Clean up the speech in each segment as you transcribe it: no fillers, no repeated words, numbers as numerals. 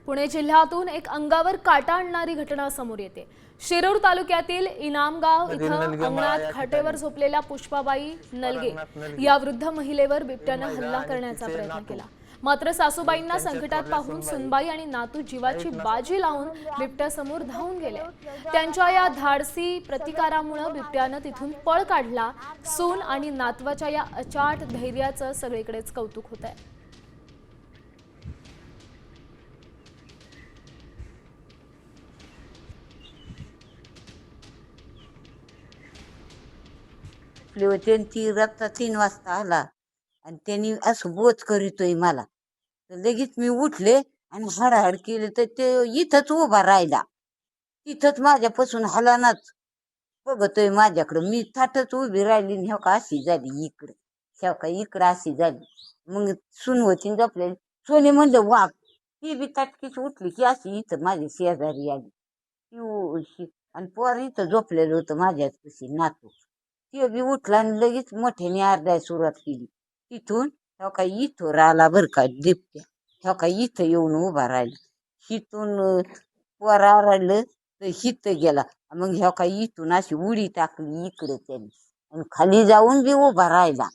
पुणे जिल्ह्यातून एक अंगावर काटा आणणारी घटना समोर येते। शिरूर तालुक्यातील इनामगाव इथं अंगणात खाटेवर झोपलेल्या पुष्पाबाई नलगे या वृद्ध महिलेवर बिबट्याने हल्ला करण्याचा प्रयत्न केला। मात्र सासूबाईंना संकटात पाहून सुनबाई आणि नातू जीवाची बाजी लावून बिबट्यासमोर धावून गेले। त्यांच्या या धाडसी प्रतिकारामुळे बिबट्याने तिथून पळ काढला। सून आणि नातवाच्या या अचाट धैर्याचं सगळीकडेच कौतुक होत आहे। ती रात्र 3 वाजता आला आणि त्यांनी असं बोच करीतोय मला, तर लगेच मी उठले आणि हडहड केले तर ते इथंच उभा राहिला, तिथंच माझ्यापासून हलानाच बघतोय माझ्याकडं। मी थाटच उभी राहिली आणि ह्या का अशी झाली इकडं, ह्या का इकडं अशी झाली। मग सून होती जपले सोने म्हणलं वाघ, ती बी ताटकीच उठली की अशी इथं माझ्या शेजारी आली ती आणि पोर इथं झोपलेलं होतं माझ्याच पशी नातू, ते बी उठला आणि लगेच मोठ्याने आरडायला सुरुवात केली। तिथून ह्या काही इथं राहिला बरं का बिबट्या, ह्या काही इथं येऊन उभा राहिला। हिथून पोर आरडलं तर हिथं गेला, मग ह्या काही इथून अशी उडी टाकली इकडे त्याने आणि खाली जाऊन बी उभा राहिला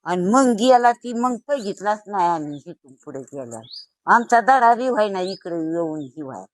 आणि मग गेला ती, मग बघितलाच नाही आम्ही तिथून पुढे गेला। आमचा दडा बी व्हायना इकडे येऊन ही व्हाय।